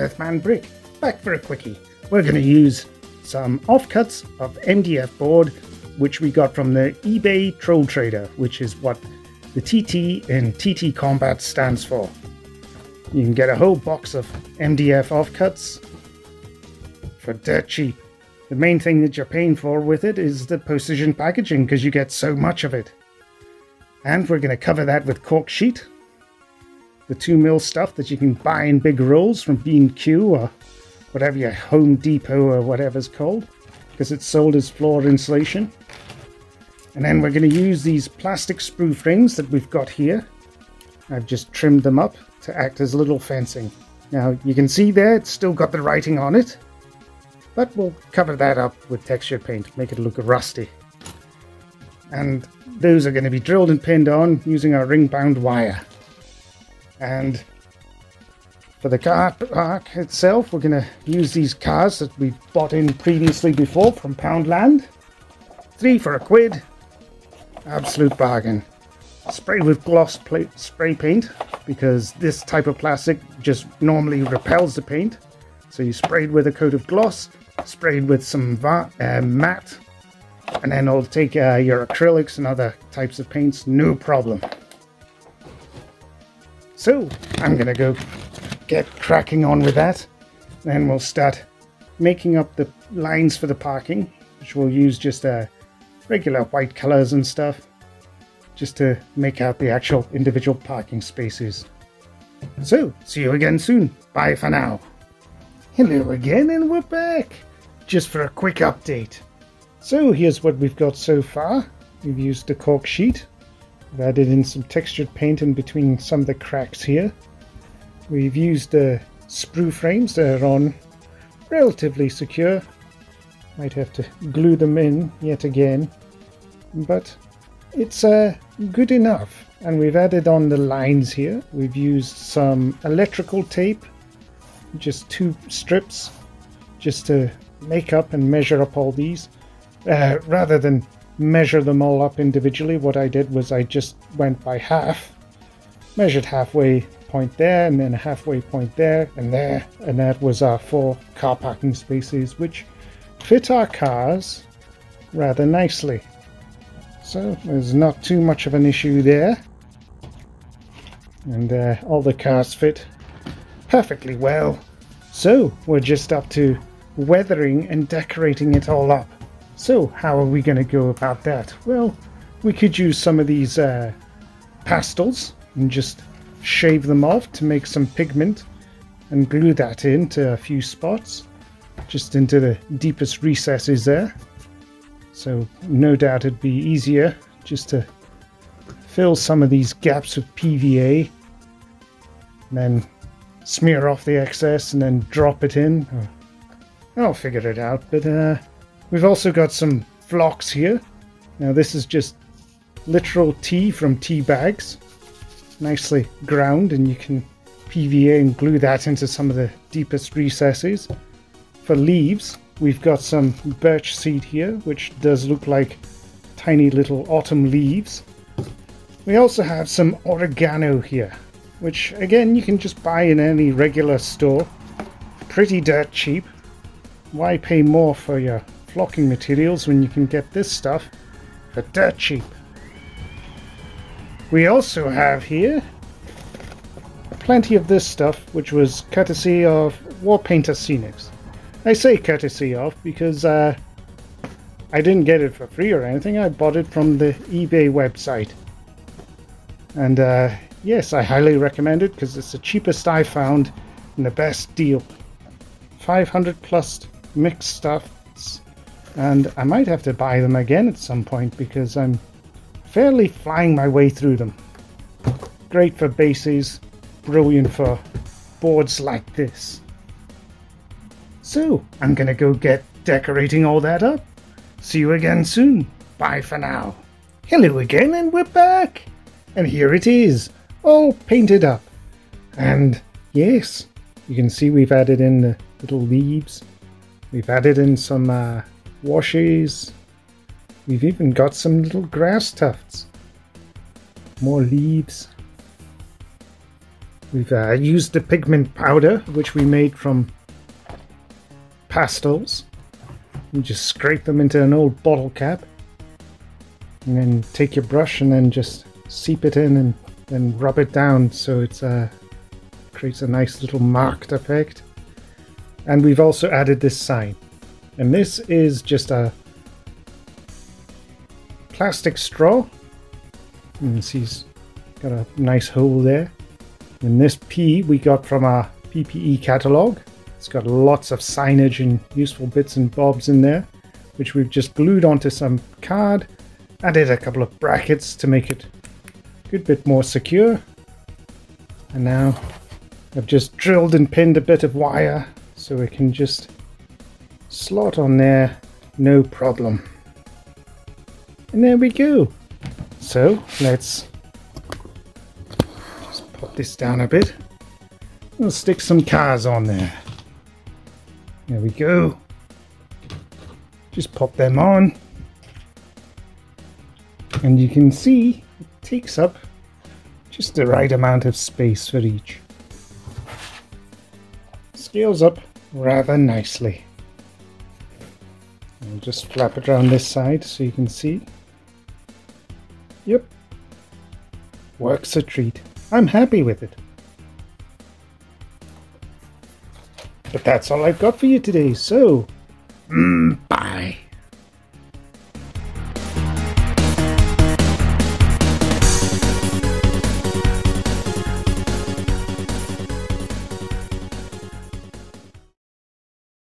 earthmanbrick, back for a quickie. We're going to use some offcuts of MDF board, which we got from the eBay Troll Trader, which is what the TT in TTcombat stands for. You can get a whole box of MDF offcuts for dirt cheap. The main thing that you're paying for with it is the postage and packaging, because you get so much of it. And we're going to cover that with cork sheet, the 2mm stuff that you can buy in big rolls from B&Q or whatever your Home Depot or whatever's called, because it's sold as floor insulation. And then we're going to use these plastic sprue frames that we've got here. I've just trimmed them up to act as little fencing. Now you can see there it's still got the writing on it, but we'll cover that up with textured paint, make it look rusty. And those are going to be drilled and pinned on using our ring-bound wire. And for the car park itself, we're going to use these cars that we've bought in previously before from Poundland. 3 for £1. Absolute bargain. Spray with gloss spray paint, because this type of plastic just normally repels the paint. So you sprayed with a coat of gloss, sprayed with some matte, and then it'll take your acrylics and other types of paints, no problem. So I'm going to go get cracking on with that. Then we'll start making up the lines for the parking, which we'll use just regular white colors and stuff, just to make out the actual individual parking spaces. So, see you again soon. Bye for now. Hello again, and we're back, just for a quick update. So here's what we've got so far. We've used the cork sheet. We've added in some textured paint in between some of the cracks here. We've used the sprue frames that are on relatively secure. Might have to glue them in yet again, but it's good enough. And we've added on the lines here. We've used some electrical tape, just 2 strips, just to make up and measure up all these. Rather than measure them all up individually, what I did was I just went by half, measured halfway point there, and then a halfway point there, and that was our 4 car parking spaces, which fit our cars rather nicely. So there's not too much of an issue there, and all the cars fit perfectly well. So we're just up to weathering and decorating it all up. So how are we going to go about that? Well, we could use some of these pastels and just shave them off to make some pigment and glue that into a few spots, just into the deepest recesses there. So no doubt it'd be easier just to fill some of these gaps with PVA, and then smear off the excess and then drop it in. I'll figure it out. But we've also got some flocks here. Now this is just literal tea from tea bags, nicely ground, and you can PVA and glue that into some of the deepest recesses. For leaves, we've got some birch seed here, which does look like tiny little autumn leaves. We also have some oregano here, which again you can just buy in any regular store. Pretty dirt cheap. Why pay more for your flocking materials when you can get this stuff for dirt cheap? We also have here plenty of this stuff, which was courtesy of Warpainter Scenics. I say courtesy of because I didn't get it for free or anything. I bought it from the eBay website. And yes, I highly recommend it because it's the cheapest I found and the best deal. 500 plus mixed stuffs. And I might have to buy them again at some point because I'm fairly flying my way through them. Great for bases, brilliant for boards like this. So I'm gonna go get decorating all that up. See you again soon. Bye for now. Hello again, and we're back. And here it is, all painted up. And yes, you can see we've added in the little leaves. We've added in some washes. We've even got some little grass tufts. More leaves. We've used the pigment powder, which we made from pastels. You just scrape them into an old bottle cap, and then take your brush and then just seep it in and then rub it down so it creates a nice little marked effect. And we've also added this sign, and this is just a plastic straw. You can see it's got a nice hole there. And this P we got from our PPE catalog. It's got lots of signage and useful bits and bobs in there, which we've just glued onto some card. Added a couple of brackets to make it a good bit more secure. And now I've just drilled and pinned a bit of wire so it can just slot on there, no problem. And there we go. So let's just pop this down a bit. We'll stick some cars on there. There we go. Just pop them on. And you can see it takes up just the right amount of space for each. Scales up rather nicely. I'll just flap it around this side so you can see. Yep. Works a treat. I'm happy with it. But that's all I've got for you today, so bye.